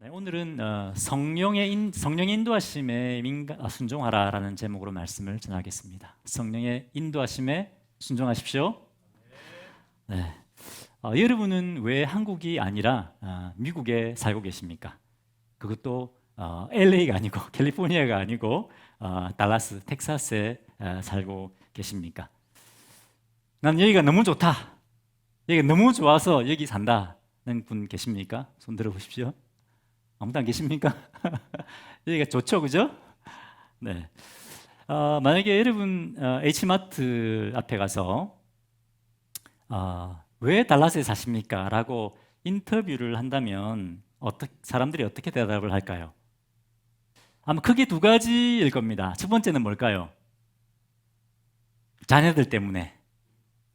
네, 오늘은 성령의 인도하심에 순종하라라는 제목으로 말씀을 전하겠습니다. 성령의 인도하심에 순종하십시오. 네. 여러분은 왜 한국이 아니라 미국에 살고 계십니까? 그것도 LA가 아니고 캘리포니아가 아니고 달라스, 텍사스에 살고 계십니까? 난 여기가 너무 좋다. 여기가 너무 좋아서 여기 산다는 분 계십니까? 손 들어보십시오. 아무도 안 계십니까? 여기가 좋죠, 그죠? 네. 만약에 여러분 H마트 앞에 가서 왜 달라스에 사십니까? 라고 인터뷰를 한다면 사람들이 어떻게 대답을 할까요? 아마 크게 두 가지일 겁니다. 첫 번째는 뭘까요? 자녀들 때문에,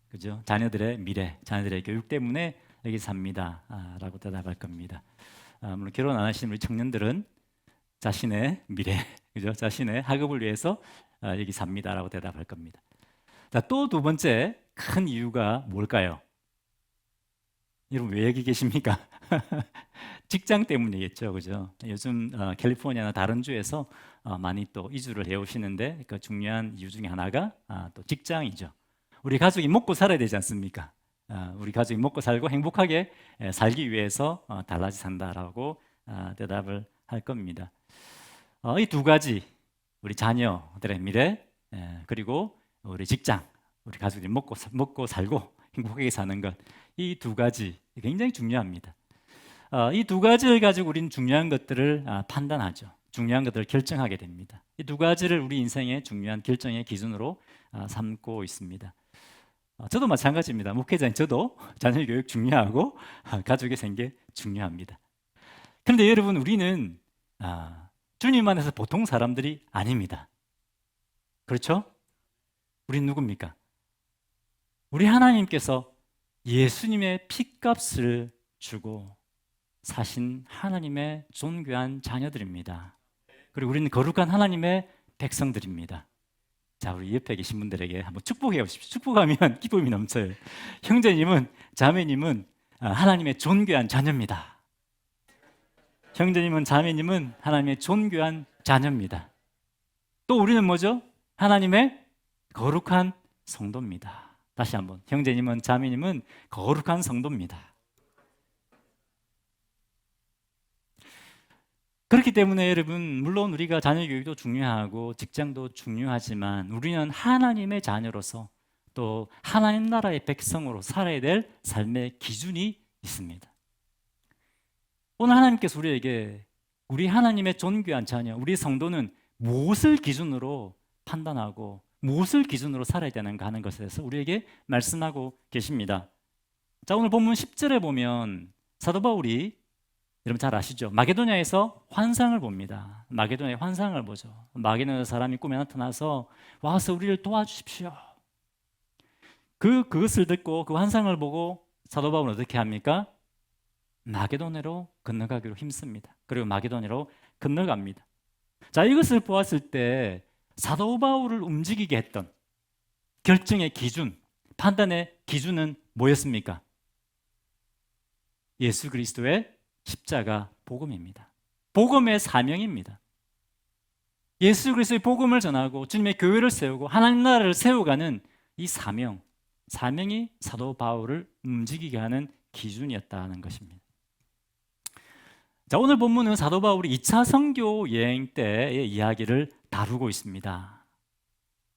그죠? 자녀들의 미래, 자녀들의 교육 때문에 여기 삽니다. 라고 대답할 겁니다. 물론 결혼 안 하신 우리 청년들은 자신의 미래, 그죠? 자신의 학업을 위해서 여기 삽니다라고 대답할 겁니다. 자, 또 두 번째 큰 이유가 뭘까요? 여러분 왜 여기 계십니까? 직장 때문이겠죠, 그죠? 요즘 캘리포니아나 다른 주에서 많이 또 이주를 해오시는데 그 중요한 이유 중에 하나가 또 직장이죠. 우리 가족이 먹고 살아야 되지 않습니까? 우리 가족이 먹고 살고 행복하게 살기 위해서 달라지 산다라고 대답을 할 겁니다. 이 두 가지, 우리 자녀들의 미래 그리고 우리 직장, 우리 가족이 먹고 살고 행복하게 사는 것, 이 두 가지 굉장히 중요합니다. 이 두 가지를 가지고 우리는 중요한 것들을 판단하죠. 중요한 것들을 결정하게 됩니다. 이 두 가지를 우리 인생의 중요한 결정의 기준으로 삼고 있습니다. 저도 마찬가지입니다. 목회자인 저도 자녀 교육 중요하고 가족의 생계 중요합니다. 그런데 여러분, 우리는 주님 안에서 보통 사람들이 아닙니다. 그렇죠? 우린 누굽니까? 우리 하나님께서 예수님의 핏값을 주고 사신 하나님의 존귀한 자녀들입니다. 그리고 우리는 거룩한 하나님의 백성들입니다. 자, 우리 옆에 계신 분들에게 한번 축복해 보십시오. 축복하면 기쁨이 넘쳐요. 형제님은, 자매님은 하나님의 존귀한 자녀입니다. 형제님은, 자매님은 하나님의 존귀한 자녀입니다. 또 우리는 뭐죠? 하나님의 거룩한 성도입니다. 다시 한번, 형제님은, 자매님은 거룩한 성도입니다. 그렇기 때문에 여러분, 물론 우리가 자녀 교육도 중요하고 직장도 중요하지만 우리는 하나님의 자녀로서 또 하나님 나라의 백성으로 살아야 될 삶의 기준이 있습니다. 오늘 하나님께서 우리에게 우리 하나님의 존귀한 자녀, 우리 성도는 무엇을 기준으로 판단하고 무엇을 기준으로 살아야 되는가 하는 것에 대해서 우리에게 말씀하고 계십니다. 자, 오늘 본문 10절에 보면 사도 바울이, 여러분 잘 아시죠? 마게도냐에서 환상을 봅니다. 마게도냐의 환상을 보죠. 마게도냐 사람이 꿈에 나타나서 와서 우리를 도와주십시오. 그것을 듣고 그 환상을 보고 사도 바울은 어떻게 합니까? 마게도냐로 건너가기로 힘씁니다. 그리고 마게도냐로 건너갑니다. 자, 이것을 보았을 때 사도 바울을 움직이게 했던 결정의 기준, 판단의 기준은 뭐였습니까? 예수 그리스도의 십자가 복음입니다. 복음의 사명입니다. 예수 그리스도의 복음을 전하고 주님의 교회를 세우고 하나님 나라를 세워가는 이 사명이 사도 바울을 움직이게 하는 기준이었다는 것입니다. 자, 오늘 본문은 사도 바울이 2차 선교 여행 때의 이야기를 다루고 있습니다.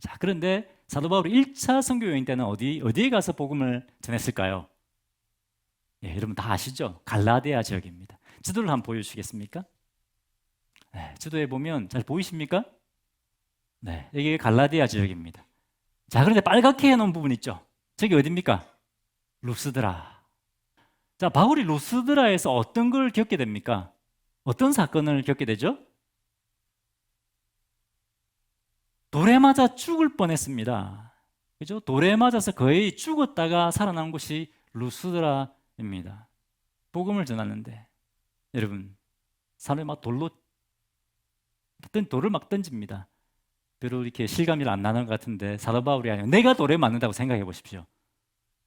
자, 그런데 사도 바울이 1차 선교 여행 때는 어디에 가서 복음을 전했을까요? 예, 여러분 다 아시죠? 갈라디아 지역입니다. 지도를 한번 보여주시겠습니까? 네, 지도에 보면 잘 보이십니까? 네, 이게 갈라디아 지역입니다. 자, 그런데 빨갛게 해놓은 부분 있죠? 저기 어디입니까? 루스드라. 자, 바울이 루스드라에서 어떤 걸 겪게 됩니까? 어떤 사건을 겪게 되죠? 돌에 맞아 죽을 뻔했습니다. 그죠? 돌에 맞아서 거의 죽었다가 살아난 곳이 루스드라입니다. 복음을 전하는데 여러분, 사람이 막 돌을 막 던집니다. 별로 이렇게 실감이 안 나는 것 같은데 사도 바울이 아니라 내가 돌에 맞는다고 생각해 보십시오.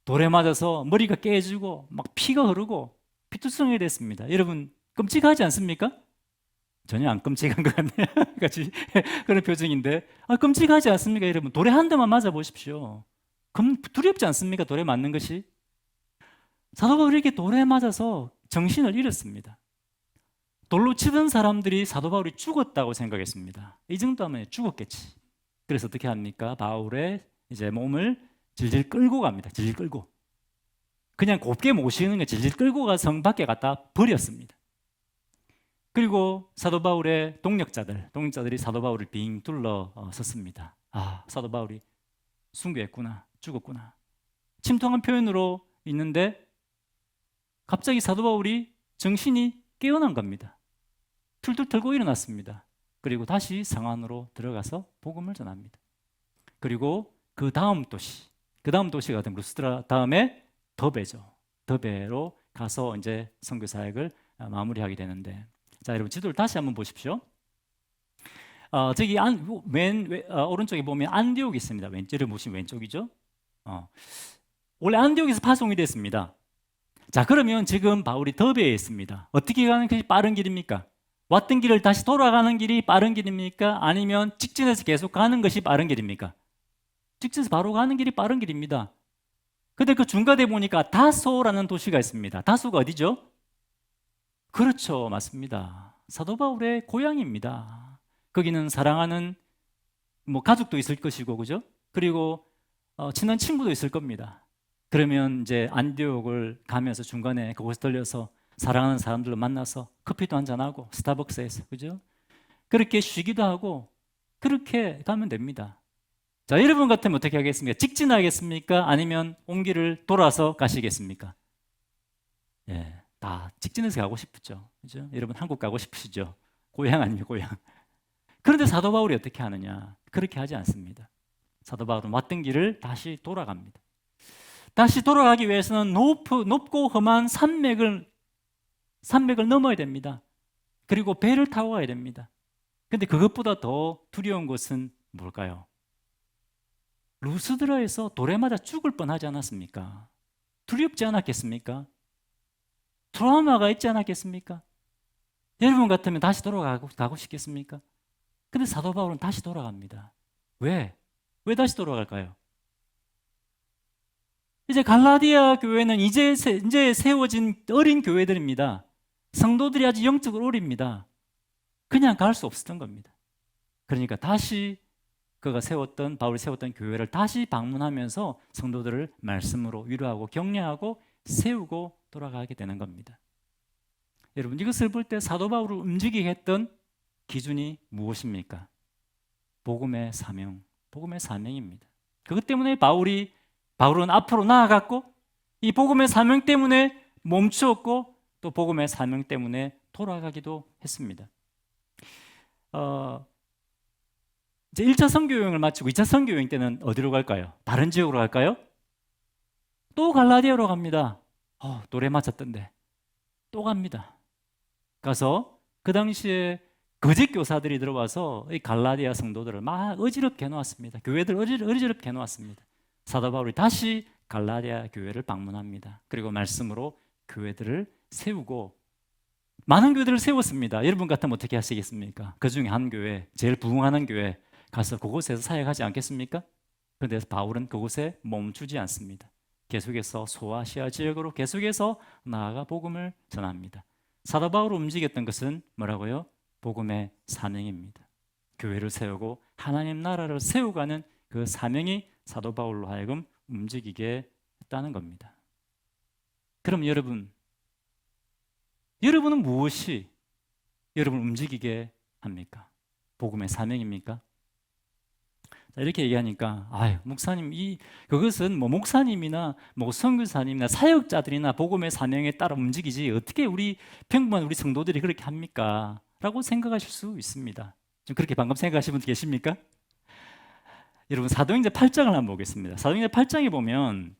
돌에 맞아서 머리가 깨지고 막 피가 흐르고 피투성이 됐습니다. 여러분, 끔찍하지 않습니까? 전혀 안 끔찍한 것 같네요. 같이 그런 표정인데 끔찍하지 않습니까, 여러분? 돌에 한 대만 맞아 보십시오. 그럼 두렵지 않습니까? 돌에 맞는 것이. 사도 바울이 이렇게 돌에 맞아서 정신을 잃었습니다. 돌로 치던 사람들이 사도 바울이 죽었다고 생각했습니다. 이 정도면 죽었겠지. 그래서 어떻게 합니까? 바울의 이제 몸을 질질 끌고 갑니다. 질질 끌고. 그냥 곱게 모시는 게 질질 끌고 가서 성 밖에 갖다 버렸습니다. 그리고 사도 바울의 동력자들이 사도 바울을 빙 둘러 섰습니다. 사도 바울이 순교했구나, 죽었구나. 침통한 표현으로 있는데 갑자기 사도 바울이 정신이 깨어난 겁니다. 툴툴 털고 일어났습니다. 그리고 다시 성 안으로 들어가서 복음을 전합니다. 그리고 그 다음 도시가 된 루스드라 다음에 더베죠. 더베로 가서 이제 선교 사역을 마무리하게 되는데, 자, 여러분 지도를 다시 한번 보십시오. 저기 오른쪽에 보면 안디옥이 있습니다. 왼쪽을 보시면 왼쪽이죠. 원래 안디옥에서 파송이 됐습니다. 자, 그러면 지금 바울이 더베에 있습니다. 어떻게 가는 것이 빠른 길입니까? 왔던 길을 다시 돌아가는 길이 빠른 길입니까? 아니면 직진해서 계속 가는 것이 빠른 길입니까? 직진해서 바로 가는 길이 빠른 길입니다. 근데 그 중간에 보니까 다소라는 도시가 있습니다. 다소가 어디죠? 그렇죠, 맞습니다. 사도 바울의 고향입니다. 거기는 사랑하는 가족도 있을 것이고, 그죠? 그리고 친한 친구도 있을 겁니다. 그러면 이제 안디옥을 가면서 중간에 그곳에 들려서 사랑하는 사람들로 만나서 커피도 한잔하고 스타벅스에서, 그죠? 그렇게 쉬기도 하고 그렇게 가면 됩니다. 자, 여러분 같으면 어떻게 하겠습니까? 직진하겠습니까? 아니면 온 길을 돌아서 가시겠습니까? 예, 다 직진해서 가고 싶죠. 그죠? 여러분 한국 가고 싶으시죠? 고향 아니면 고향. 그런데 사도 바울이 어떻게 하느냐? 그렇게 하지 않습니다. 사도 바울은 왔던 길을 다시 돌아갑니다. 다시 돌아가기 위해서는 높고 험한 산맥을 넘어야 됩니다. 그리고 배를 타고 가야 됩니다. 근데 그것보다 더 두려운 것은 뭘까요? 루스드라에서 돌에 맞아 죽을 뻔하지 않았습니까? 두렵지 않았겠습니까? 트라우마가 있지 않았겠습니까? 여러분 같으면 다시 가고 싶겠습니까? 근데 사도 바울은 다시 돌아갑니다. 왜 다시 돌아갈까요? 이제 갈라디아 교회는 이제 세워진 어린 교회들입니다. 성도들이 아직 영적으로 어립니다. 그냥 갈 수 없었던 겁니다. 그러니까 다시 바울이 세웠던 교회를 다시 방문하면서 성도들을 말씀으로 위로하고 격려하고 세우고 돌아가게 되는 겁니다. 여러분, 이것을 볼 때 사도 바울을 움직이게 했던 기준이 무엇입니까? 복음의 사명입니다. 그것 때문에 바울은 앞으로 나아갔고, 이 복음의 사명 때문에 멈추었고, 또 복음의 사명 때문에 돌아가기도 했습니다. 이제 1차 선교여행을 마치고 2차 선교여행 때는 어디로 갈까요? 다른 지역으로 갈까요? 또 갈라디아로 갑니다. 노래 맞았던데 또 갑니다. 가서 그 당시에 거짓 교사들이 들어와서 이 갈라디아 성도들을 막 어지럽게 해놓았습니다. 교회들 어지럽게 해놓았습니다. 사도 바울이 다시 갈라디아 교회를 방문합니다. 그리고 말씀으로 교회들을 세우고 많은 교회들을 세웠습니다. 여러분 같으면 어떻게 하시겠습니까? 그 중에 한 교회, 제일 부흥하는 교회 가서 그곳에서 사역하지 않겠습니까? 그런데 바울은 그곳에 멈추지 않습니다. 계속해서 소아시아 지역으로 계속해서 나아가 복음을 전합니다. 사도 바울을 움직였던 것은 뭐라고요? 복음의 사명입니다. 교회를 세우고 하나님 나라를 세워가는 그 사명이 사도 바울로 하여금 움직이게 했다는 겁니다. 그럼 여러분은 무엇이 여러분을 움직이게 합니까? 복음의 사명입니까? 이렇게 얘기하니까 목사님 그것은 목사님이나 선교사님이나 사역자들이나 복음의 사명에 따라 움직이지 어떻게 우리 평범한 우리 성도들이 그렇게 합니까? 라고 생각하실 수 있습니다. 좀 그렇게 방금 생각하시는 분 계십니까? 여러분 사도행전 8장을 한번 보겠습니다. 사도행전 8장에 보면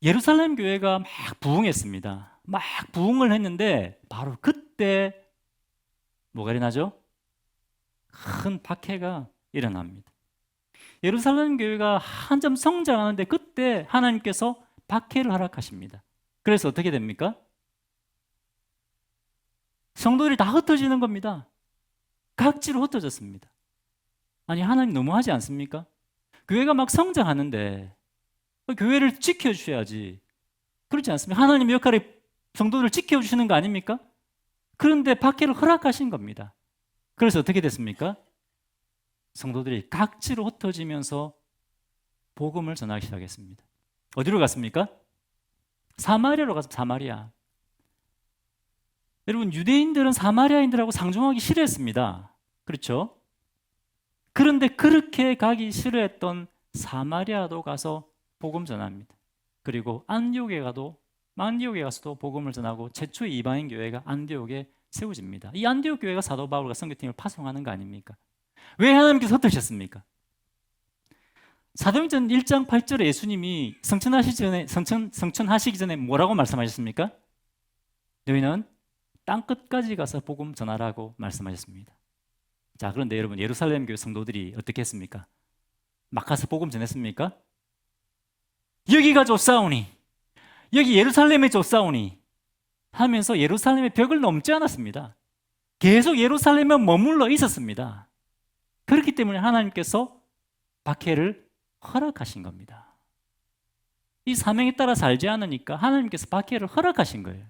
예루살렘 교회가 막 부흥했습니다. 막 부흥을 했는데 바로 그때 뭐가 일어나죠? 큰 박해가 일어납니다. 예루살렘 교회가 한참 성장하는데 그때 하나님께서 박해를 허락하십니다. 그래서 어떻게 됩니까? 성도들이 다 흩어지는 겁니다. 각지로 흩어졌습니다. 아니, 하나님 너무하지 않습니까? 교회가 막 성장하는데 교회를 지켜주셔야지. 그렇지 않습니까? 하나님의 역할이 성도들을 지켜주시는 거 아닙니까? 그런데 박해를 허락하신 겁니다. 그래서 어떻게 됐습니까? 성도들이 각지로 흩어지면서 복음을 전하기 시작했습니다. 어디로 갔습니까? 사마리아로 가서 사마리아. 여러분, 유대인들은 사마리아인들하고 상종하기 싫어했습니다. 그렇죠? 그런데 그렇게 가기 싫어했던 사마리아도 가서 복음 전합니다. 그리고 안디옥에 가서도 복음을 전하고 최초의 이방인 교회가 안디옥에 세워집니다. 이 안디옥 교회가 사도 바울과 선교팀을 파송하는 거 아닙니까? 왜 하나님께서 흩으셨습니까? 사도행전 1장 8절에 예수님이 성천하시기 전에 뭐라고 말씀하셨습니까? 너희는 땅 끝까지 가서 복음 전하라고 말씀하셨습니다. 자, 그런데 여러분, 예루살렘 교회 성도들이 어떻게 했습니까? 막 가서 복음 전했습니까? 여기가 좋사오니, 여기 예루살렘이 좋사오니 하면서 예루살렘의 벽을 넘지 않았습니다. 계속 예루살렘에 머물러 있었습니다. 그렇기 때문에 하나님께서 박해를 허락하신 겁니다. 이 사명에 따라 살지 않으니까 하나님께서 박해를 허락하신 거예요.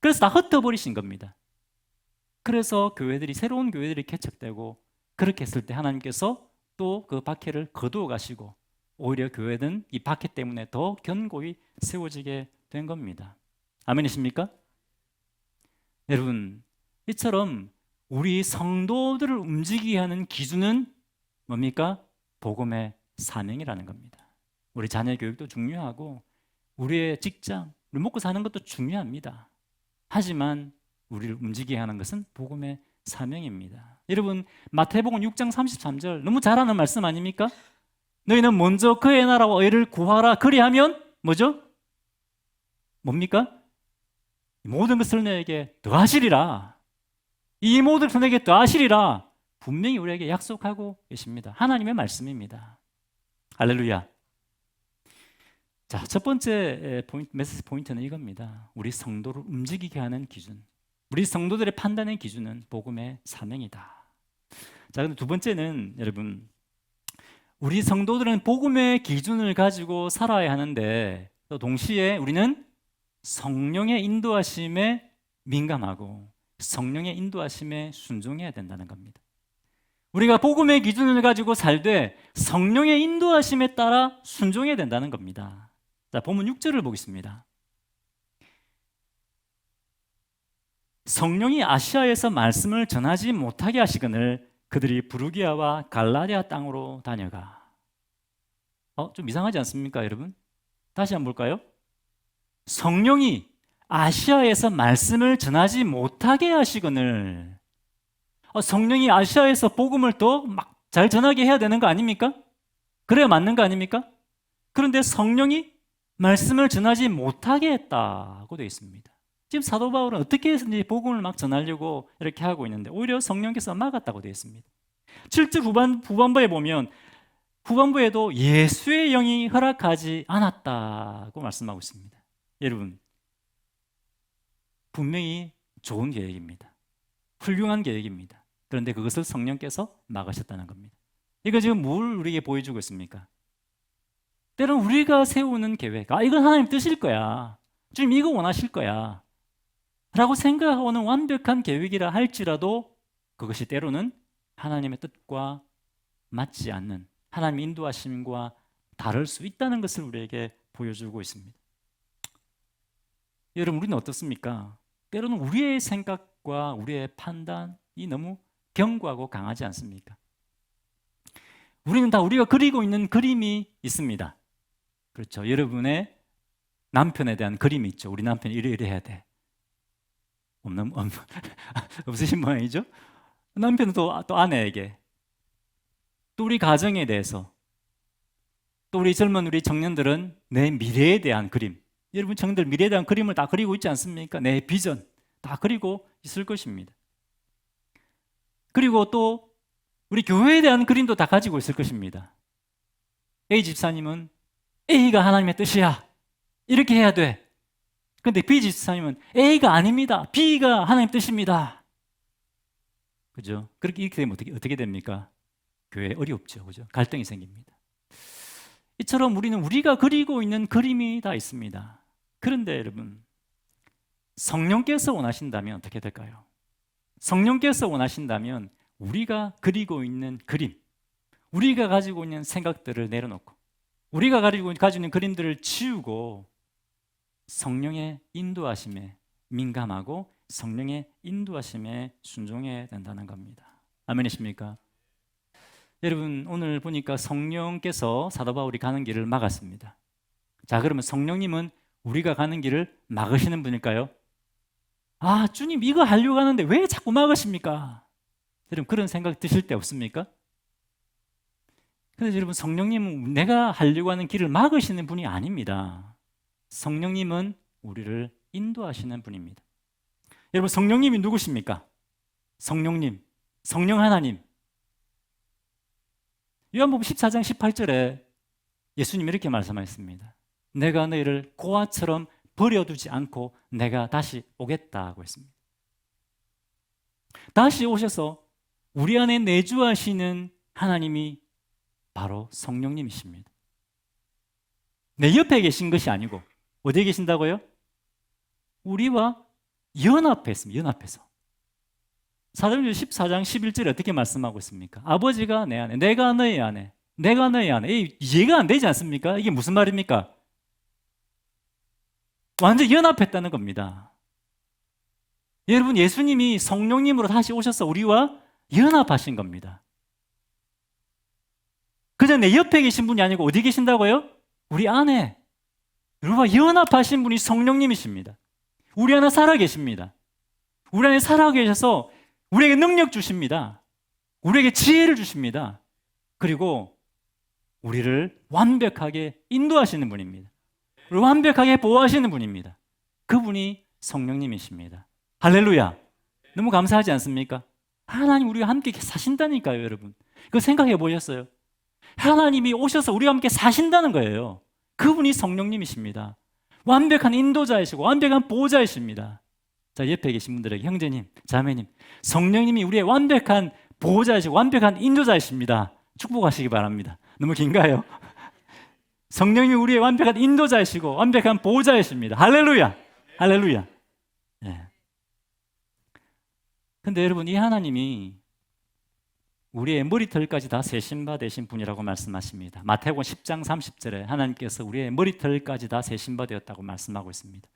그래서 다 흩어버리신 겁니다. 그래서 새로운 교회들이 개척되고, 그렇게 했을 때 하나님께서 또 그 박해를 거두어 가시고, 오히려 교회는 이 박해 때문에 더 견고히 세워지게 된 겁니다. 아멘이십니까? 여러분, 이처럼 우리 성도들을 움직이게 하는 기준은 뭡니까? 복음의 사명이라는 겁니다. 우리 자녀 교육도 중요하고, 우리의 직장, 우리 먹고 사는 것도 중요합니다. 하지만 우리를 움직이게 하는 것은 복음의 사명입니다. 여러분, 마태복음 6장 33절 너무 잘 아는 말씀 아닙니까? 너희는 먼저 그의 나라와 의를 구하라. 그리하면 뭐죠? 뭡니까? 모든 것을 너에게 더하시리라. 이 모든 것을 너에게 더하시리라. 분명히 우리에게 약속하고 계십니다. 하나님의 말씀입니다. 할렐루야. 자, 첫 번째 메시지 포인트는 이겁니다. 우리 성도를 움직이게 하는 기준, 우리 성도들의 판단의 기준은 복음의 사명이다. 자, 근데 두 번째는 여러분, 우리 성도들은 복음의 기준을 가지고 살아야 하는데, 또 동시에 우리는 성령의 인도하심에 민감하고 성령의 인도하심에 순종해야 된다는 겁니다. 우리가 복음의 기준을 가지고 살되 성령의 인도하심에 따라 순종해야 된다는 겁니다. 자, 본문 6절을 보겠습니다. 성령이 아시아에서 말씀을 전하지 못하게 하시거늘 그들이 부르기아와 갈라디아 땅으로 다녀가. 좀 이상하지 않습니까, 여러분? 다시 한번 볼까요? 성령이 아시아에서 말씀을 전하지 못하게 하시거늘. 성령이 아시아에서 복음을 더 막 잘 전하게 해야 되는 거 아닙니까? 그래야 맞는 거 아닙니까? 그런데 성령이 말씀을 전하지 못하게 했다고 되어 있습니다. 지금 사도 바울은 어떻게 해서든지 복음을 막 전하려고 이렇게 하고 있는데 오히려 성령께서 막았다고 되어 있습니다. 7절 후반부에 보면 후반부에도 예수의 영이 허락하지 않았다고 말씀하고 있습니다. 여러분, 분명히 좋은 계획입니다. 훌륭한 계획입니다. 그런데 그것을 성령께서 막으셨다는 겁니다. 이거 지금 뭘 우리에게 보여주고 있습니까? 때로는 우리가 세우는 계획, 이건 하나님 뜻일 거야, 주님 이거 원하실 거야 라고 생각하고는 완벽한 계획이라 할지라도 그것이 때로는 하나님의 뜻과 맞지 않는, 하나님의 인도하심과 다를 수 있다는 것을 우리에게 보여주고 있습니다. 여러분, 우리는 어떻습니까? 때로는 우리의 생각과 우리의 판단이 너무 견고하고 강하지 않습니까? 우리는 다 우리가 그리고 있는 그림이 있습니다. 그렇죠? 여러분의 남편에 대한 그림이 있죠. 우리 남편이 이래 해야 돼. 없으신 모양이죠? 남편은 또 아내에게, 또 우리 가정에 대해서, 또 우리 청년들은 내 미래에 대한 그림, 여러분 청년들 미래에 대한 그림을 다 그리고 있지 않습니까? 내 비전 다 그리고 있을 것입니다. 그리고 또 우리 교회에 대한 그림도 다 가지고 있을 것입니다. A 집사님은 A가 하나님의 뜻이야, 이렇게 해야 돼. 근데 B24님은 A가 아닙니다. B가 하나님 뜻입니다. 그죠? 그렇게 이렇게 되면 어떻게 됩니까? 교회 어렵죠. 그죠? 갈등이 생깁니다. 이처럼 우리는 우리가 그리고 있는 그림이 다 있습니다. 그런데 여러분, 성령께서 원하신다면 어떻게 될까요? 성령께서 원하신다면 우리가 그리고 있는 그림, 우리가 가지고 있는 생각들을 내려놓고 우리가 가지고 있는 그림들을 지우고 성령의 인도하심에 민감하고 성령의 인도하심에 순종해야 된다는 겁니다. 아멘이십니까? 여러분, 오늘 보니까 성령께서 사도 바울이 가는 길을 막았습니다. 자, 그러면 성령님은 우리가 가는 길을 막으시는 분일까요? 아, 주님 이거 하려고 하는데 왜 자꾸 막으십니까? 여러분, 그런 생각 드실 때 없습니까? 근데 여러분, 성령님은 내가 하려고 하는 길을 막으시는 분이 아닙니다. 성령님은 우리를 인도하시는 분입니다. 여러분, 성령님이 누구십니까? 성령님, 성령 하나님. 요한복음 14장 18절에 예수님이 이렇게 말씀하셨습니다. 내가 너희를 고아처럼 버려두지 않고 내가 다시 오겠다고 했습니다. 다시 오셔서 우리 안에 내주하시는 하나님이 바로 성령님이십니다. 내 옆에 계신 것이 아니고 어디에 계신다고요? 우리와 연합했습니다. 연합해서. 사도행전 14장 11절에 어떻게 말씀하고 있습니까? 아버지가 내 안에, 내가 너희 안에, 내가 너희 안에. 이해가 안 되지 않습니까? 이게 무슨 말입니까? 완전 연합했다는 겁니다. 여러분, 예수님이 성령님으로 다시 오셔서 우리와 연합하신 겁니다. 그냥 내 옆에 계신 분이 아니고 어디 계신다고요? 우리 안에. 우리와 연합하신 분이 성령님이십니다. 우리 안에 살아 계십니다. 우리 안에 살아 계셔서 우리에게 능력 주십니다. 우리에게 지혜를 주십니다. 그리고 우리를 완벽하게 인도하시는 분입니다. 우리를 완벽하게 보호하시는 분입니다. 그분이 성령님이십니다. 할렐루야. 너무 감사하지 않습니까? 하나님 우리와 함께 사신다니까요, 여러분. 그거 생각해 보셨어요? 하나님이 오셔서 우리와 함께 사신다는 거예요. 그분이 성령님이십니다. 완벽한 인도자이시고 완벽한 보호자이십니다. 자, 옆에 계신 분들에게 형제님, 자매님, 성령님이 우리의 완벽한 보호자이시고 완벽한 인도자이십니다. 축복하시기 바랍니다. 너무 긴가요? 성령님이 우리의 완벽한 인도자이시고 완벽한 보호자이십니다. 할렐루야. 할렐루야. 네. 근데 여러분, 이 하나님이 우리의 머리털까지 다 세신 바 되신 분이라고 말씀하십니다. 마태복음 10장 30절에 하나님께서 우리의 머리털까지 다 세신 바 되었다고 말씀하고 있습니다.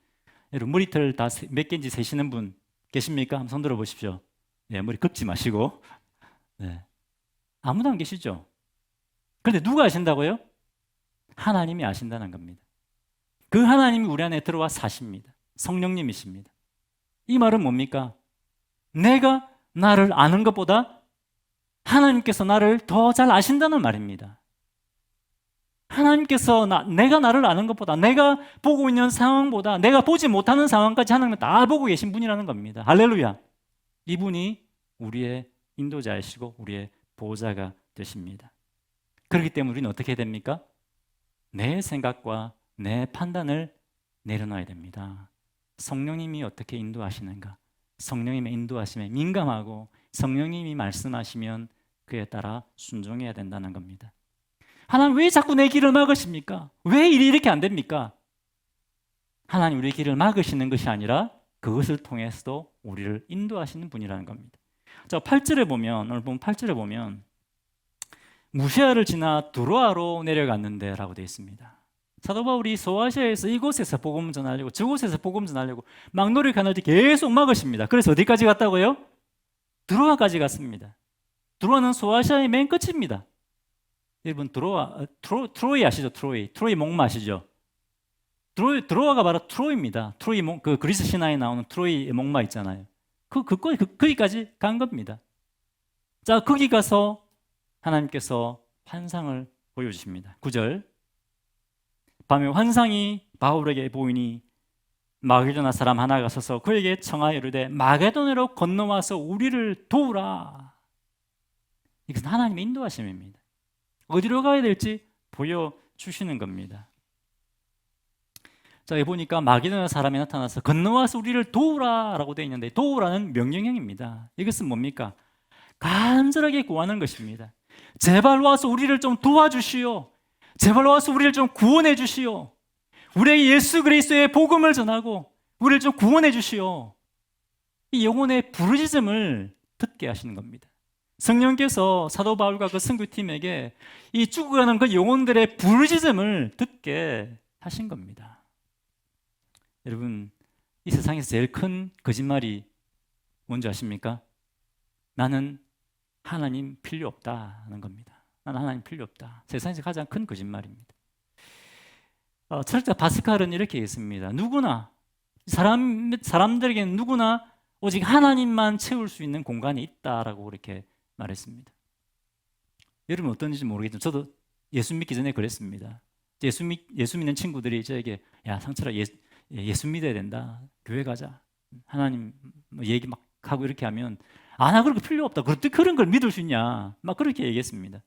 여러분, 머리털 다 몇 개인지 세시는 분 계십니까? 한번 손 들어 보십시오. 네, 머리 긁지 마시고. 네. 아무도 안 계시죠? 그런데 누가 아신다고요? 하나님이 아신다는 겁니다. 그 하나님이 우리 안에 들어와 사십니다. 성령님이십니다. 이 말은 뭡니까? 내가 나를 아는 것보다 하나님께서 나를 더 잘 아신다는 말입니다. 하나님께서 내가 나를 아는 것보다, 내가 보고 있는 상황보다, 내가 보지 못하는 상황까지 하나님은 다 보고 계신 분이라는 겁니다. 할렐루야. 이분이 우리의 인도자이시고 우리의 보호자가 되십니다. 그렇기 때문에 우리는 어떻게 됩니까? 내 생각과 내 판단을 내려놔야 됩니다. 성령님이 어떻게 인도하시는가? 성령님의 인도하심에 민감하고 성령님이 말씀하시면 그에 따라 순종해야 된다는 겁니다. 하나님 왜 자꾸 내 길을 막으십니까? 왜 일이 이렇게 안 됩니까? 하나님 우리의 길을 막으시는 것이 아니라 그것을 통해서도 우리를 인도하시는 분이라는 겁니다. 자, 8절에 보면, 오늘 보면 8절에 보면 무시아를 지나 두로아로 내려갔는데 라고 되어 있습니다. 사도 바울이 소아시아에서 이곳에서 복음 전하려고 저곳에서 복음 전하려고 막 노력하는데 계속 막으십니다. 그래서 어디까지 갔다고요? 두로아까지 갔습니다. 두로아는 소아시아의 맨 끝입니다. 여러분, 트로이 아시죠? 트로이 목마 아시죠? 드로아가 바로 트로이입니다. 그 그리스 신화에 나오는 트로이의 목마 있잖아요. 거기까지 간 겁니다. 자, 거기 가서 하나님께서 환상을 보여주십니다. 9절. 밤에 환상이 바울에게 보이니 마게도나 사람 하나가 서서 그에게 청하여 이르되 마게도나로 건너와서 우리를 도우라. 이것은 하나님의 인도하심입니다. 어디로 가야 될지 보여주시는 겁니다. 자, 여기 보니까 마게도냐 사람이 나타나서 건너와서 우리를 도우라라고 되어 있는데, 도우라는 명령형입니다. 이것은 뭡니까? 간절하게 구하는 것입니다. 제발 와서 우리를 좀 도와주시오. 제발 와서 우리를 좀 구원해 주시오. 우리에게 예수 그리스도의 복음을 전하고 우리를 좀 구원해 주시오. 이 영혼의 부르짖음을 듣게 하시는 겁니다. 성령께서 사도 바울과 그 선교팀에게 이 죽어가는 그 영혼들의 부르짖음을 듣게 하신 겁니다. 여러분, 이 세상에서 제일 큰 거짓말이 뭔지 아십니까? 나는 하나님 필요 없다는 겁니다. 나는 하나님 필요 없다. 세상에서 가장 큰 거짓말입니다. 철학자 파스칼은 이렇게 했습니다. 누구나 사람들에게는 누구나 오직 하나님만 채울 수 있는 공간이 있다라고 그렇게 말했습니다. 여러분 어떤지 모르겠지만 저도 예수 믿기 전에 그랬습니다. 예수 믿는 친구들이 저에게 야 상철아 예수 믿어야 된다. 교회 가자. 하나님 얘기 막 하고 이렇게 하면 나 그렇게 필요 없다. 어떻게 그런 걸 믿을 수 있냐. 막 그렇게 얘기했습니다.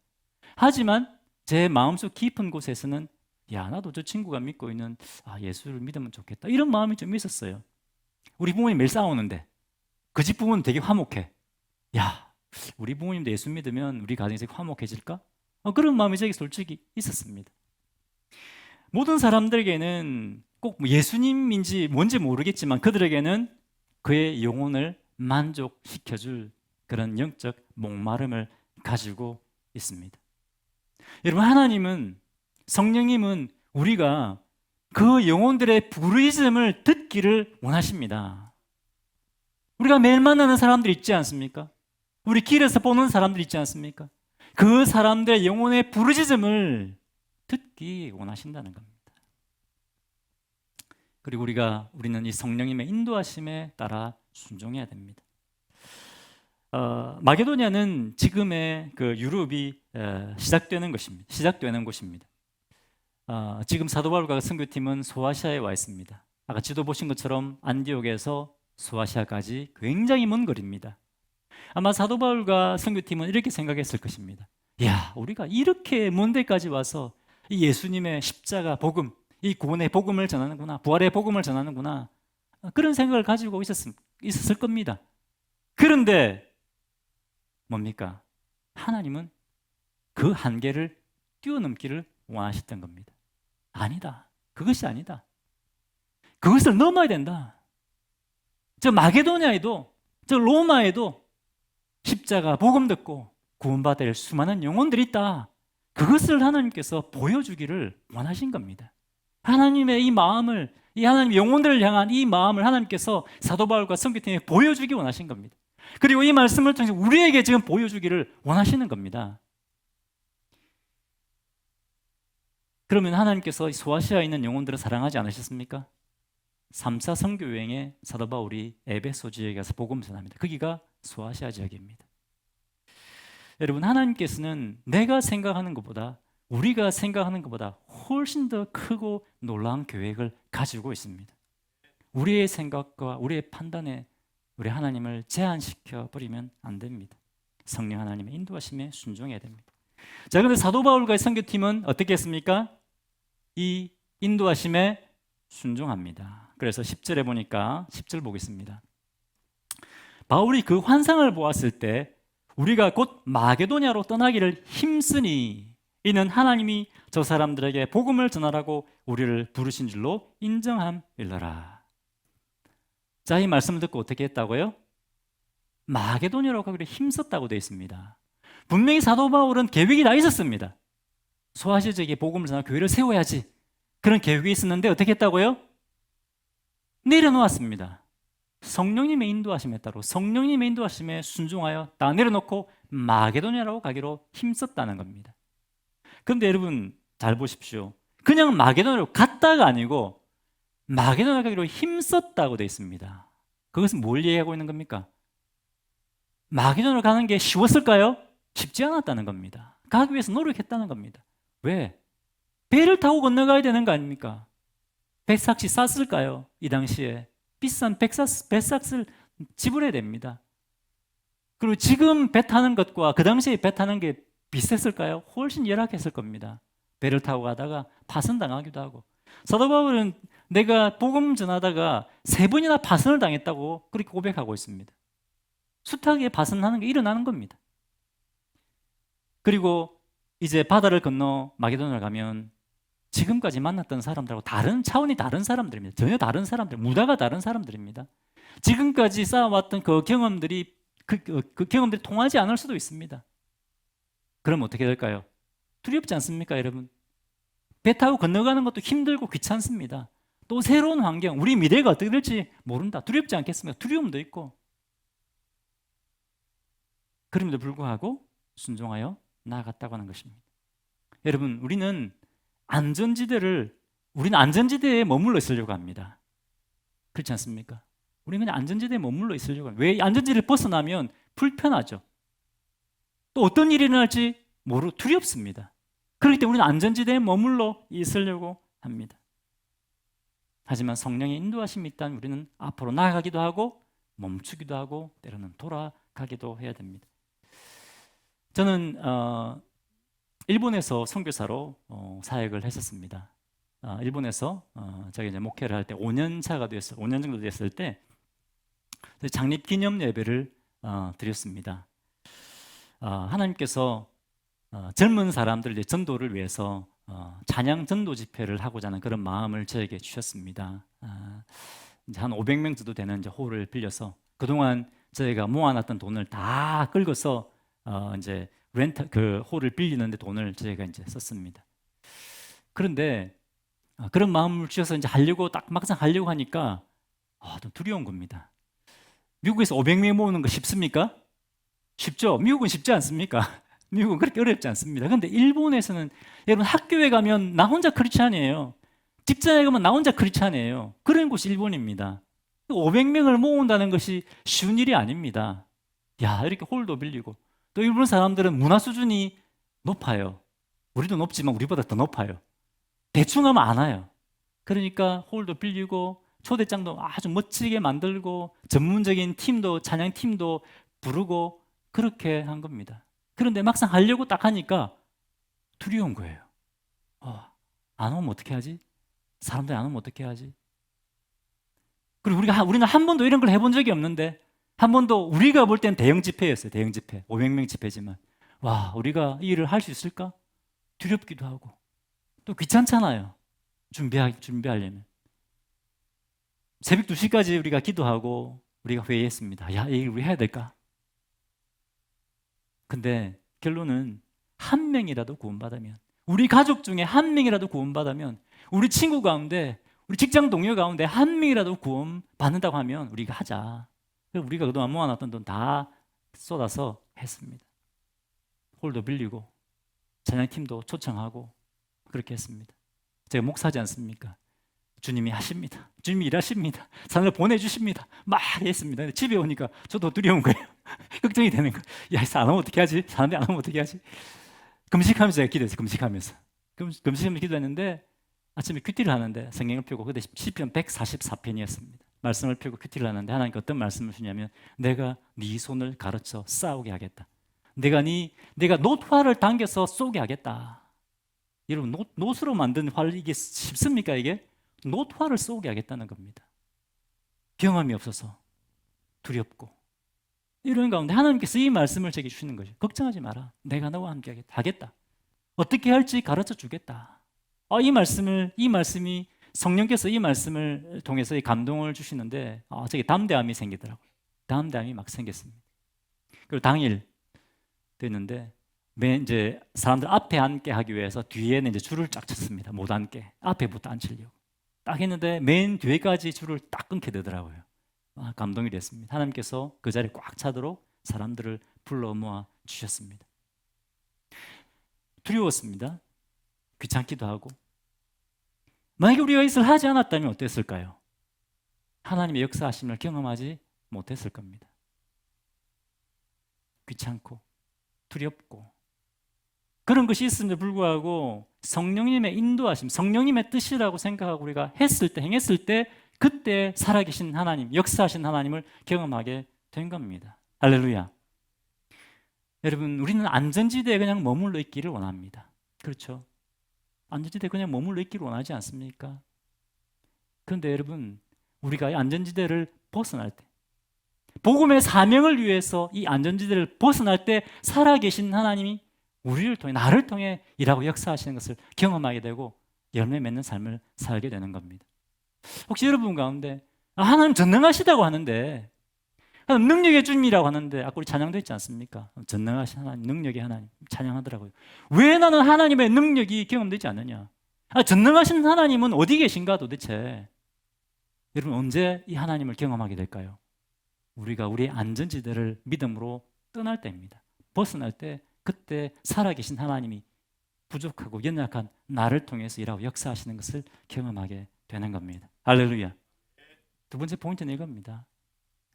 하지만 제 마음속 깊은 곳에서는 야 나도 저 친구가 믿고 있는 예수를 믿으면 좋겠다. 이런 마음이 좀 있었어요. 우리 부모님 매일 싸우는데 그 집 부모는 되게 화목해. 야 우리 부모님도 예수 믿으면 우리 가정에서 화목해질까? 그런 마음이 제게 솔직히 있었습니다. 모든 사람들에게는 꼭 예수님인지 뭔지 모르겠지만 그들에게는 그의 영혼을 만족시켜줄 그런 영적 목마름을 가지고 있습니다. 여러분 하나님은 성령님은 우리가 그 영혼들의 부르짖음을 듣기를 원하십니다. 우리가 매일 만나는 사람들 있지 않습니까? 우리 길에서 보는 사람들 있지 않습니까? 그 사람들의 영혼의 부르짖음을 듣기 원하신다는 겁니다. 그리고 우리는 이 성령님의 인도하심에 따라 순종해야 됩니다. 마게도냐는 지금의 그 유럽이 시작되는 곳입니다. 지금 사도 바울과 선교팀은 소아시아에 와 있습니다. 아까 지도 보신 것처럼 안디옥에서 소아시아까지 굉장히 먼 거리입니다. 아마 사도 바울과 선교팀은 이렇게 생각했을 것입니다. 야, 우리가 이렇게 먼 데까지 와서 이 예수님의 십자가 복음, 이 구원의 복음을 전하는구나, 부활의 복음을 전하는구나, 그런 생각을 가지고 있었을 겁니다. 그런데 뭡니까? 하나님은 그 한계를 뛰어넘기를 원하셨던 겁니다. 아니다. 그것이 아니다. 그것을 넘어야 된다. 저 마게도냐에도, 저 로마에도 십자가 복음 듣고 구원받을 수많은 영혼들이 있다. 그것을 하나님께서 보여주기를 원하신 겁니다. 하나님의 이 마음을, 이 하나님 영혼들을 향한 이 마음을 하나님께서 사도 바울과 선교팀에 보여주기 원하신 겁니다. 그리고 이 말씀을 통해서 우리에게 지금 보여주기를 원하시는 겁니다. 그러면 하나님께서 소아시아에 있는 영혼들을 사랑하지 않으셨습니까? 3차 선교 여행에 사도 바울이 에베소 지역에 가서 복음을 전합니다. 거기가 소아시아 지역입니다. 여러분 하나님께서는 내가 생각하는 것보다 우리가 생각하는 것보다 훨씬 더 크고 놀라운 계획을 가지고 있습니다. 우리의 생각과 우리의 판단에 우리 하나님을 제한시켜 버리면 안 됩니다. 성령 하나님의 인도하심에 순종해야 됩니다. 자, 그런데 사도 바울과의 선교팀은 어떻게 했습니까? 이 인도하심에 순종합니다. 그래서 10절에 보니까 10절 보겠습니다. 바울이 그 환상을 보았을 때 우리가 곧 마게도냐로 떠나기를 힘쓰니 이는 하나님이 저 사람들에게 복음을 전하라고 우리를 부르신 줄로 인정함일러라. 자, 이 말씀을 듣고 어떻게 했다고요? 마게도냐로 가기를 힘썼다고 되어 있습니다. 분명히 사도 바울은 계획이 다 있었습니다. 소아시아 지역에 복음을 전하고 교회를 세워야지. 그런 계획이 있었는데 어떻게 했다고요? 내려놓았습니다. 성령님의 인도하심에 따라 성령님의 인도하심에 순종하여 다 내려놓고 마게도냐로 가기로 힘썼다는 겁니다. 그런데 여러분 잘 보십시오. 그냥 마게도냐로 갔다가 아니고 마게도냐 가기로 힘썼다고 되어 있습니다. 그것은 뭘 얘기하고 있는 겁니까? 마게도냐로 가는 게 쉬웠을까요? 쉽지 않았다는 겁니다. 가기 위해서 노력했다는 겁니다. 왜? 배를 타고 건너가야 되는 거 아닙니까? 백삭시 쌌을까요? 이 당시에 비싼 백삭을 지불해야 됩니다. 그리고 지금 배 타는 것과 그 당시에 배 타는 게 비쌌을까요? 훨씬 열악했을 겁니다. 배를 타고 가다가 파손당하기도 하고. 사도 바울은 내가 복음 전하다가 3번이나 파선을 당했다고 그렇게 고백하고 있습니다. 숱하게 파선하는 게 일어나는 겁니다. 그리고 이제 바다를 건너 마게도냐를 가면 지금까지 만났던 사람들하고 다른 차원이 다른 사람들입니다. 전혀 다른 사람들, 무다가 다른 사람들입니다. 지금까지 쌓아왔던 그 경험들이 그 경험들이 통하지 않을 수도 있습니다. 그럼 어떻게 될까요? 두렵지 않습니까, 여러분? 배 타고 건너가는 것도 힘들고 귀찮습니다. 또 새로운 환경, 우리 미래가 어떻게 될지 모른다. 두렵지 않겠습니까? 두려움도 있고. 그럼에도 불구하고 순종하여 나아갔다고 하는 것입니다. 여러분, 우리는 안전지대에 머물러 있으려고 합니다. 그렇지 않습니까? 우리는 그냥 안전지대에 머물러 있으려고 합니다. 왜? 안전지대를 벗어나면 불편하죠. 또 어떤 일이 일어날지 두렵습니다. 그렇기 때문에 우리는 안전지대에 머물러 있으려고 합니다. 하지만 성령의 인도하심이 있다면 우리는 앞으로 나아가기도 하고 멈추기도 하고 때로는 돌아가기도 해야 됩니다. 저는 일본에서 선교사로 사역을 했었습니다. 일본에서 제가 이제 목회를 할 때 5년 정도 됐을 때 창립 기념 예배를 드렸습니다. 하나님께서 젊은 사람들 이제 전도를 위해서 찬양 전도 집회를 하고자 하는 그런 마음을 저에게 주셨습니다. 이제 한 500명 정도 되는 이제 홀을 빌려서 그동안 저희가 모아놨던 돈을 다 긁어서 이제 그 홀을 빌리는데 돈을 저희가 이제 썼습니다. 그런데 그런 마음을 주셔서 이제 막상 하려고 하니까 좀 두려운 겁니다. 미국에서 500명 모으는 거 쉽습니까? 쉽죠? 미국은 쉽지 않습니까? 미국은 그렇게 어렵지 않습니다. 그런데 일본에서는 여러분 학교에 가면 나 혼자 크리스찬이에요. 직장에 가면 나 혼자 크리스찬이에요. 그런 곳이 일본입니다. 500명을 모은다는 것이 쉬운 일이 아닙니다. 이렇게 홀도 빌리고 또 일본 사람들은 문화 수준이 높아요. 우리도 높지만 우리보다 더 높아요. 대충 하면 안 와요. 그러니까 홀도 빌리고 초대장도 아주 멋지게 만들고 전문적인 찬양 팀도 부르고 그렇게 한 겁니다. 그런데 막상 하려고 딱 하니까 두려운 거예요. 안 오면 어떻게 하지? 사람들이 안 오면 어떻게 하지? 그리고 우리는 한 번도 이런 걸 해본 적이 없는데 한 번도 우리가 볼 땐 대형 집회였어요. 대형 집회. 500명 집회지만 우리가 이 일을 할 수 있을까? 두렵기도 하고 또 귀찮잖아요. 준비하려면. 새벽 2시까지 우리가 기도하고 우리가 회의했습니다. 이 일 우리 해야 될까? 근데 결론은 한 명이라도 구원받으면, 우리 가족 중에 한 명이라도 구원받으면, 우리 친구 가운데, 우리 직장 동료 가운데 한 명이라도 구원받는다고 하면 우리가 하자. 그래서 우리가 그동안 모아놨던 돈 다 쏟아서 했습니다. 홀도 빌리고 찬양팀도 초청하고 그렇게 했습니다. 제가 목사지 않습니까? 주님이 하십니다. 주님이 일하십니다. 사람을 보내주십니다. 막 했습니다. 근데 집에 오니까 저도 두려운 거예요. 걱정이 되는 거예요. 안 오면 어떻게 하지? 사람들이 안 오면 어떻게 하지? 금식하면서 제가 기도했어요. 금식하면서 기도했는데 아침에 큐티를 하는데 성경을 펴고 그때 시편 144편이었습니다. 말씀을 펴고 큐티를 하는데 하나님께 어떤 말씀을 주냐면 내가 네 손을 가르쳐 싸우게 하겠다. 내가 놋화를 당겨서 쏘게 하겠다. 여러분 놋으로 만든 활 이게 쉽습니까 이게? 놋화를 쏘게 하겠다는 겁니다. 경험이 없어서 두렵고 이런 가운데 하나님께서 이 말씀을 제게 주시는 거죠. 걱정하지 마라. 내가 너와 함께 하겠다. 어떻게 할지 가르쳐 주겠다. 이 말씀이 성령께서 이 말씀을 통해서 이 감동을 주시는데 제게 담대함이 생기더라고요. 담대함이 막 생겼습니다. 그리고 당일 됐는데 이제 사람들 앞에 앉게 하기 위해서 뒤에는 이제 줄을 쫙 쳤습니다. 못 앉게 앞에부터 앉히려고 딱 했는데 맨 뒤에까지 줄을 딱 끊게 되더라고요. 감동이 됐습니다. 하나님께서 그 자리에 꽉 차도록 사람들을 불러 모아 주셨습니다. 두려웠습니다. 귀찮기도 하고. 만약에 우리가 이것을 하지 않았다면 어땠을까요? 하나님의 역사하심을 경험하지 못했을 겁니다. 귀찮고 두렵고 그런 것이 있음에도 불구하고 성령님의 인도하심, 성령님의 뜻이라고 생각하고 우리가 행했을 때 그때 살아계신 하나님, 역사하신 하나님을 경험하게 된 겁니다. 할렐루야. 여러분, 우리는 안전지대에 그냥 머물러 있기를 원합니다. 그렇죠? 안전지대에 그냥 머물러 있기를 원하지 않습니까? 그런데 여러분, 우리가 이 안전지대를 벗어날 때, 복음의 사명을 위해서 이 안전지대를 벗어날 때 살아계신 하나님이 우리를 통해, 나를 통해 일하고 역사하시는 것을 경험하게 되고 열매 맺는 삶을 살게 되는 겁니다. 혹시 여러분 가운데 하나님 전능하시다고 하는데, 하나님 능력의 주님이라고 하는데, 아까 우리 찬양도 있지 않습니까? 전능하신 하나님, 능력의 하나님 찬양하더라고요. 왜 나는 하나님의 능력이 경험되지 않느냐? 전능하신 하나님은 어디 계신가 도대체? 여러분, 언제 이 하나님을 경험하게 될까요? 우리가 우리의 안전지대를 믿음으로 떠날 때입니다. 벗어날 때, 그때 살아계신 하나님이 부족하고 연약한 나를 통해서 일하고 역사하시는 것을 경험하게 되는 겁니다. 할렐루야. 두 번째 포인트는 이겁니다.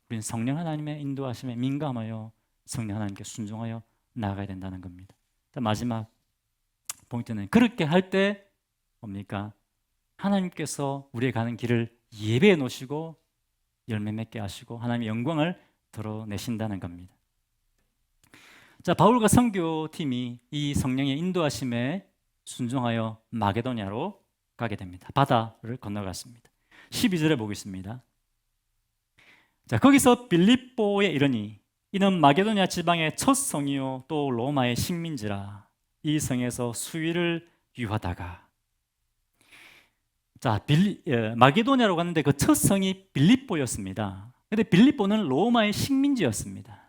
우리는 성령 하나님의 인도하심에 민감하여 성령 하나님께 순종하여 나아가야 된다는 겁니다. 마지막 포인트는 그렇게 할 때 뭡니까? 하나님께서 우리의 가는 길을 예배해 놓으시고 열매 맺게 하시고 하나님의 영광을 드러내신다는 겁니다. 자, 바울과 선교팀이 이 성령의 인도하심에 순종하여 마게도냐로 가게 됩니다. 바다를 건너갔습니다. 12절에 보겠습니다. 자, 거기서 빌립보에 이르니 이는 마게도냐 지방의 첫 성이요 또 로마의 식민지라. 이 성에서 수일을 유하다가, 자, 마게도냐로 갔는데 그 첫 성이 빌립보였습니다. 근데 빌립보는 로마의 식민지였습니다.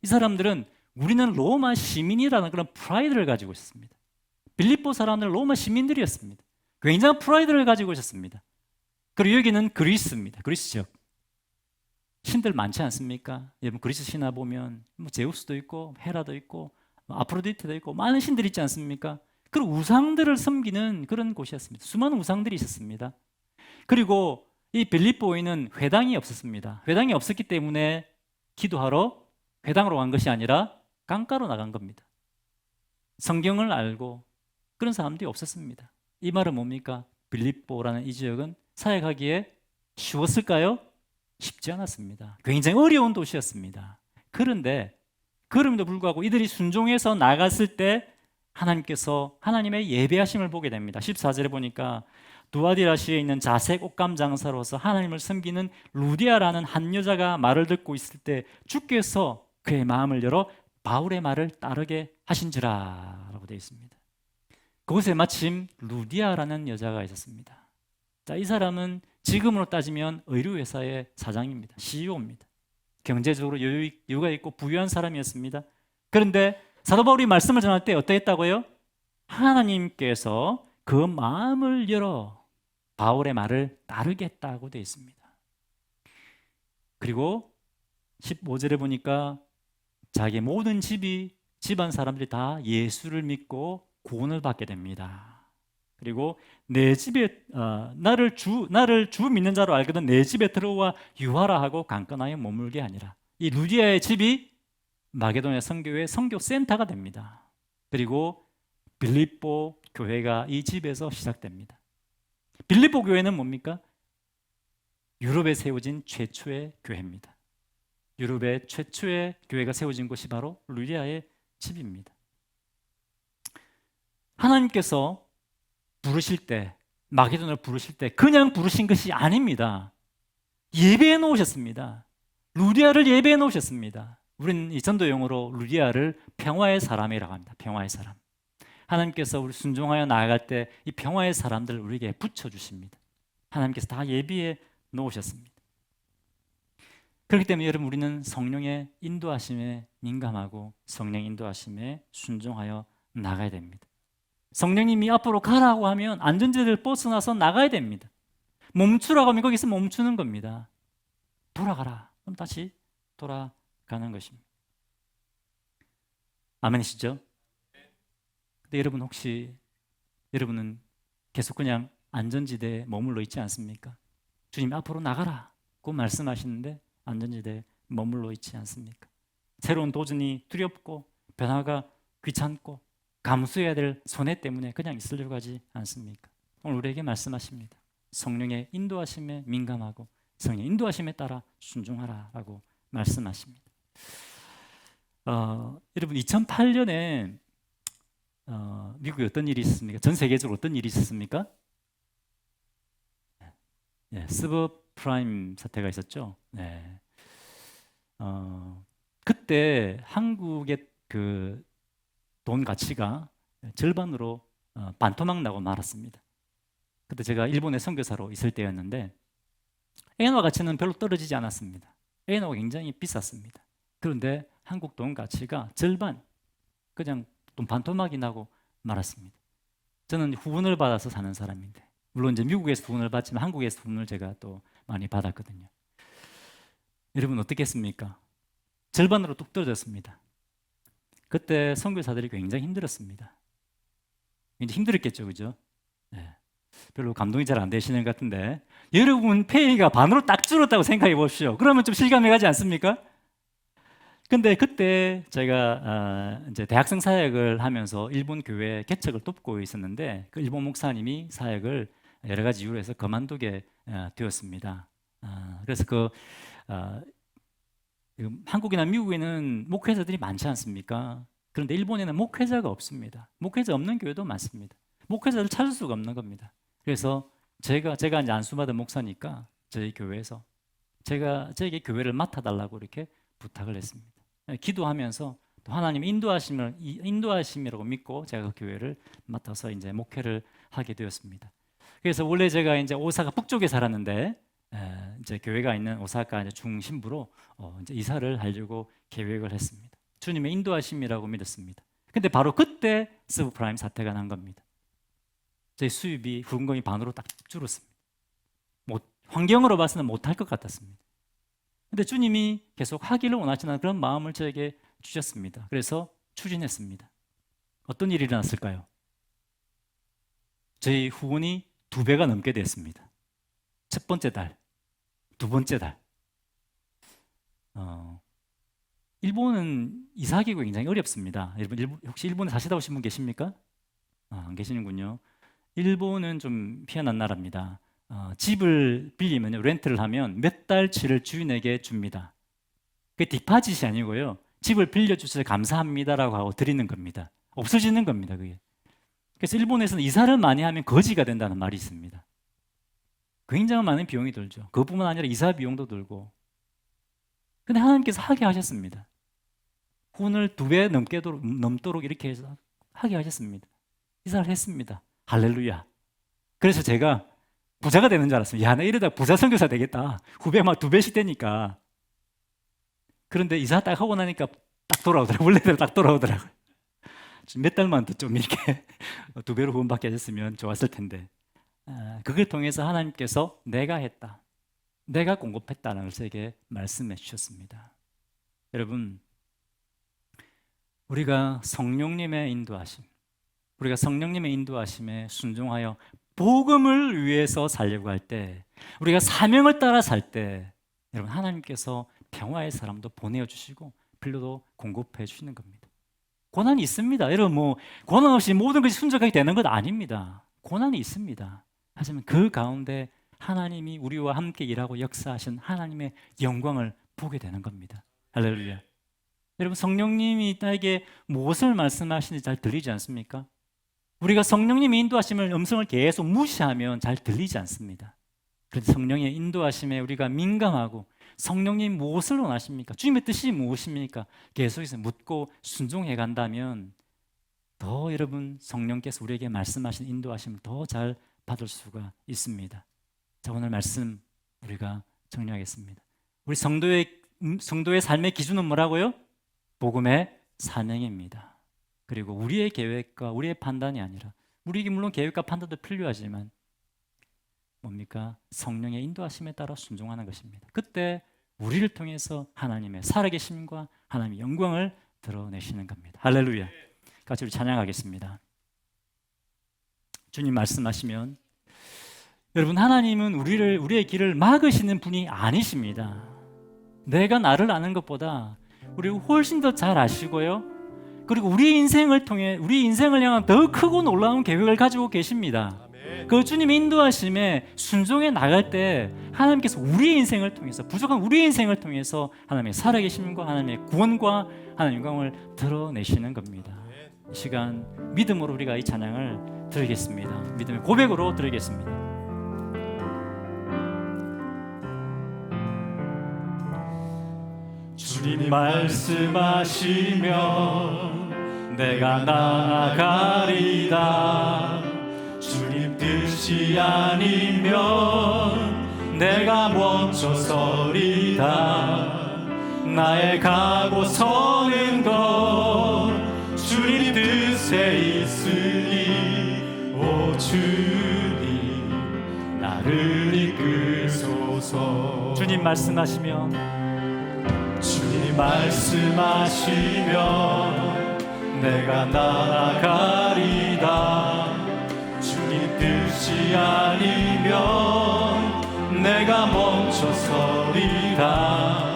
이 사람들은 우리는 로마 시민이라는 그런 프라이드를 가지고 있었습니다. 빌립보 사람들은 로마 시민들이었습니다. 굉장한 프라이드를 가지고 있었습니다. 그리고 여기는 그리스입니다. 그리스 지역. 신들 많지 않습니까? 여러분 그리스 신화 보면 제우스도 있고 헤라도 있고 아프로디테도 있고 많은 신들이 있지 않습니까? 그리고 우상들을 섬기는 그런 곳이었습니다. 수많은 우상들이 있었습니다. 그리고 이 빌립보에는 회당이 없었습니다. 회당이 없었기 때문에 기도하러 회당으로 간 것이 아니라 강가로 나간 겁니다. 성경을 알고 그런 사람들이 없었습니다. 이 말은 뭡니까? 빌립보라는 이 지역은 사역하기에 쉬웠을까요? 쉽지 않았습니다. 굉장히 어려운 도시였습니다. 그런데 그럼에도 불구하고 이들이 순종해서 나갔을 때 하나님께서 하나님의 예배하심을 보게 됩니다. 14절에 보니까 두아디라시에 있는 자색 옷감 장사로서 하나님을 섬기는 루디아라는 한 여자가 말을 듣고 있을 때 주께서 그의 마음을 열어 바울의 말을 따르게 하신지라 라고 되어 있습니다. 그곳에 마침 루디아라는 여자가 있었습니다. 자, 이 사람은 지금으로 따지면 의류회사의 사장입니다. CEO입니다. 경제적으로 여유가 있고 부유한 사람이었습니다. 그런데 사도 바울이 말씀을 전할 때 어떠했다고요? 하나님께서 그 마음을 열어 바울의 말을 따르겠다고 되어 있습니다. 그리고 15절에 보니까 자기의 모든 집안 사람들이 다 예수를 믿고 구원을 받게 됩니다. 그리고 내 집에 나를 주 믿는 자로 알거든 내 집에 들어와 유하라 하고 강건하여 머물게 하니라. 이 루디아의 집이 마게도냐 선교회 선교 센터가 됩니다. 그리고 빌립보 교회가 이 집에서 시작됩니다. 빌립보 교회는 뭡니까? 유럽에 세워진 최초의 교회입니다. 유럽의 최초의 교회가 세워진 곳이 바로 루디아의 집입니다. 하나님께서 부르실 때, 마게도냐를 부르실 때 그냥 부르신 것이 아닙니다. 예배해 놓으셨습니다. 루디아를 예배해 놓으셨습니다. 우리는 이 전도 용어로 루디아를 평화의 사람이라고 합니다. 평화의 사람. 하나님께서 우리 순종하여 나아갈 때 이 평화의 사람들을 우리에게 붙여주십니다. 하나님께서 다 예비해 놓으셨습니다. 그렇기 때문에 여러분 우리는 성령의 인도하심에 민감하고 성령 인도하심에 순종하여 나가야 됩니다. 성령님이 앞으로 가라고 하면 안전지대를 벗어나서 나가야 됩니다. 멈추라고 하면 거기서 멈추는 겁니다. 돌아가라. 그럼 다시 돌아가는 것입니다. 아멘이시죠? 근데 여러분 혹시 여러분은 계속 그냥 안전지대에 머물러 있지 않습니까? 주님 앞으로 나가라고 말씀하시는데 안전지대에 머물러 있지 않습니까? 새로운 도전이 두렵고 변화가 귀찮고 감수해야 될 손해 때문에 그냥 있으려고 하지 않습니까? 오늘 우리에게 말씀하십니다. 성령의 인도하심에 민감하고 성령의 인도하심에 따라 순종하라라고 말씀하십니다. 여러분 2008년에 미국에 어떤 일이 있었습니까? 전 세계적으로 어떤 일이 있었습니까? 서브프라임 사태가 있었죠. 그때 한국의 그 돈 가치가 절반으로 반토막 나고 말았습니다. 그때 제가 일본에 선교사로 있을 때였는데 엔화 가치는 별로 떨어지지 않았습니다. 엔화가 굉장히 비쌌습니다. 그런데 한국 돈 가치가 절반, 그냥 돈 반토막이 나고 말았습니다. 저는 후원을 받아서 사는 사람인데, 물론 이제 미국에서 후원을 받지만 한국에서 후원을 제가 또 많이 받았거든요. 여러분 어떻겠습니까? 절반으로 뚝 떨어졌습니다. 그때 선교사들이 굉장히 힘들었습니다. 굉장히 힘들었겠죠, 그죠? 별로 감동이 잘 안 되시는 것 같은데, 여러분 페이가 반으로 딱 줄었다고 생각해 보십시오. 그러면 좀 실감이 가지 않습니까? 근데 그때 제가 이제 대학생 사역을 하면서 일본 교회 개척을 돕고 있었는데, 그 일본 목사님이 사역을 여러 가지 이유로 해서 그만두게 되었습니다. 그래서 한국이나 미국에는 목회자들이 많지 않습니까? 그런데 일본에는 목회자가 없습니다. 목회자 없는 교회도 많습니다. 목회자를 찾을 수가 없는 겁니다. 그래서 제가 이제 안수받은 목사니까 저희 교회에서 저에게 교회를 맡아달라고 이렇게 부탁을 했습니다. 기도하면서 또 하나님 인도하심이라고 믿고 제가 그 교회를 맡아서 이제 목회를 하게 되었습니다. 그래서 원래 제가 이제 오사카 북쪽에 살았는데 이제 교회가 있는 오사카 이제 중심부로 이제 이사를 하려고 계획을 했습니다. 주님의 인도하심이라고 믿었습니다. 근데 바로 그때 서브프라임 사태가 난 겁니다. 제 수입이 후원금이 반으로 딱 줄었습니다. 환경으로 봐서는 못할 것 같았습니다. 근데 주님이 계속 하기를 원하시는 그런 마음을 저에게 주셨습니다. 그래서 추진했습니다. 어떤 일이 일어났을까요? 저희 후원이 2배가 넘게 됐습니다. 첫 번째 달, 두 번째 달. 일본은 이사하기가 굉장히 어렵습니다. 여러분 혹시 일본에 사시다 오신 분 계십니까? 안 계시는군요. 일본은 좀 희한한 나라입니다. 집을 빌리면 렌트를 하면 몇 달치를 주인에게 줍니다. 그게 디파짓이 아니고요. 집을 빌려주셔서 감사합니다라고 하고 드리는 겁니다. 없어지는 겁니다, 그게. 그래서 일본에서는 이사를 많이 하면 거지가 된다는 말이 있습니다. 굉장히 많은 비용이 들죠. 그것뿐만 아니라 이사 비용도 들고. 근데 하나님께서 하게 하셨습니다. 후원을 2배 넘도록 이렇게 해서 하게 하셨습니다. 이사를 했습니다. 할렐루야. 그래서 제가 부자가 되는 줄 알았어요. 야, 나 이러다 부자 선교사 되겠다. 후배 막 2배씩 되니까. 그런데 이사 딱 하고 나니까 딱 돌아오더라고요. 원래대로 딱 돌아오더라고요. 몇 달만 더 좀 이렇게 2배로 후원받게 하셨으면 좋았을 텐데. 그걸 통해서 하나님께서 내가 했다, 내가 공급했다는 걸 저에게 말씀해 주셨습니다. 여러분, 우리가 성령님의 인도하심에 순종하여 복음을 위해서 살려고 할 때, 우리가 사명을 따라 살 때, 여러분 하나님께서 평화의 사람도 보내주시고 필요도 공급해 주시는 겁니다. 고난이 있습니다. 여러분 고난 없이 모든 것이 순적하게 되는 것 아닙니다. 고난이 있습니다. 하지만 그 가운데 하나님이 우리와 함께 일하고 역사하신 하나님의 영광을 보게 되는 겁니다. 할렐루야. 여러분 성령님이 나에게 무엇을 말씀하시는지 잘 들리지 않습니까? 우리가 성령님의 인도하심을 음성을 계속 무시하면 잘 들리지 않습니다. 그런데 성령의 인도하심에 우리가 민감하고 성령님 무엇을 원하십니까? 주님의 뜻이 무엇입니까? 계속해서 묻고 순종해 간다면 더 여러분 성령께서 우리에게 말씀하신 인도하심을 더 잘 받을 수가 있습니다. 자, 오늘 말씀 우리가 정리하겠습니다. 우리 성도의 삶의 기준은 뭐라고요? 복음의 사명입니다. 그리고 우리의 계획과 우리의 판단이 아니라, 우리에게 물론 계획과 판단도 필요하지만 뭡니까? 성령의 인도하심에 따라 순종하는 것입니다. 그때 우리를 통해서 하나님의 살아계심과 하나님의 영광을 드러내시는 겁니다. 할렐루야. 같이 우리 찬양하겠습니다. 주님 말씀하시면, 여러분 하나님은 우리의 길을 막으시는 분이 아니십니다. 내가 나를 아는 것보다 우리를 훨씬 더 잘 아시고요, 그리고 우리 인생을 향한 더 크고 놀라운 계획을 가지고 계십니다. 그 주님의 인도하심에 순종해 나갈 때 하나님께서 우리의 인생을 통해서, 부족한 우리의 인생을 통해서 하나님의 살아계심과 하나님의 구원과 하나님의 영광을 드러내시는 겁니다. 이 시간 믿음으로 우리가 이 찬양을 드리겠습니다. 믿음의 고백으로 드리겠습니다. 주님 말씀하시면 내가 나아가리다. 주님 뜻이 아니면 내가 멈춰 서리다. 나의 가고 서는 것 주님 뜻에 있으니 오 주님 나를 이끌소서. 주님 말씀하시면 주님 말씀하시면 내가 나아가리다. 주님 뜻이 아니면 내가 멈춰 서리다.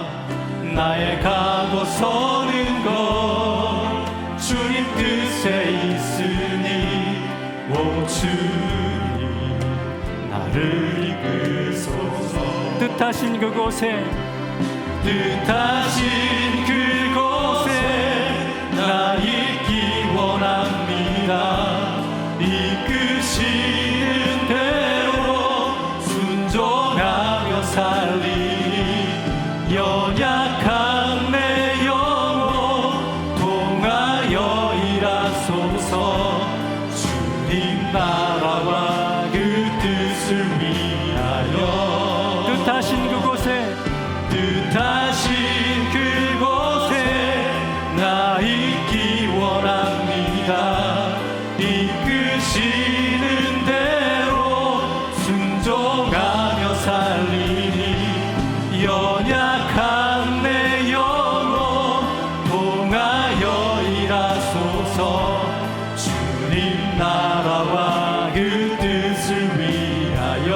나의 가고 서는 것 주님 뜻에 있으니 오 주님 나를 이끌소서. 뜻하신 그곳에 나 있기 원합니다. 이끄시는 대로 순종하며 살리니 연약한 내 영혼 통하여 일하소서. 주님 나라와 그 뜻을 위하여 뜻하신 그곳에 나 있기 원합니다. 이끄시는 대로 순종하며 살리니 연약한 내 영혼 통하여 일하소서. 주님 나라와 그 뜻을 위하여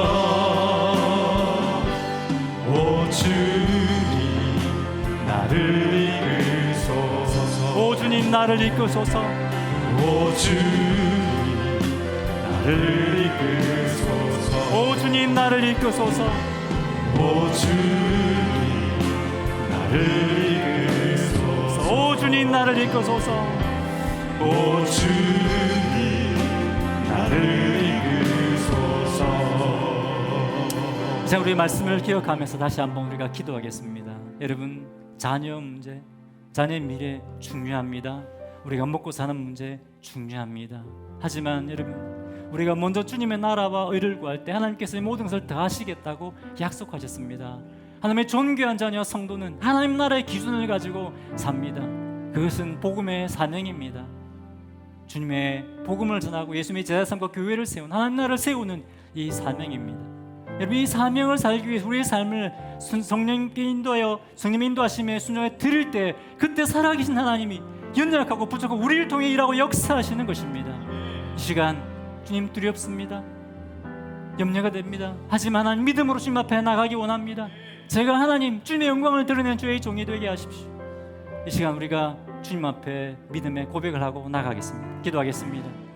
오 주님 나를 이끌소서. 오 주님 나를 이끌소서. 오 주님 나를 이끌소서. 오 주님 나를 이끌소서. 오 주님 나를 이끌소서. 오 주님 나를 이끌소서. 오 주님 나를 이끌소서. 이제 우리 말씀을 기억하면서 다시 한번 우리가 기도하겠습니다. 여러분, 자녀 문제, 자녀의 미래 중요합니다. 우리가 먹고 사는 문제 중요합니다. 하지만 여러분, 우리가 먼저 주님의 나라와 의를 구할 때 하나님께서 이 모든 것을 다 하시겠다고 약속하셨습니다. 하나님의 존귀한 자녀 성도는 하나님 나라의 기준을 가지고 삽니다. 그것은 복음의 사명입니다. 주님의 복음을 전하고 예수님의 제자 삼고 교회를 세운 하나님 나라를 세우는 이 사명입니다. 여러분, 이 사명을 살기 위해서 우리의 삶을 성령님께 인도하여 성령의 인도하심에 순종해 드릴 때 그때 살아계신 하나님이 연약하고 부족하고 우리를 통해 일하고 역사하시는 것입니다. 이 시간 주님 두렵습니다. 염려가 됩니다. 하지만 하나님 믿음으로 주님 앞에 나가기 원합니다. 제가 하나님 주님의 영광을 드러내는 주의 종이 되게 하십시오. 이 시간 우리가 주님 앞에 믿음의 고백을 하고 나가겠습니다. 기도하겠습니다.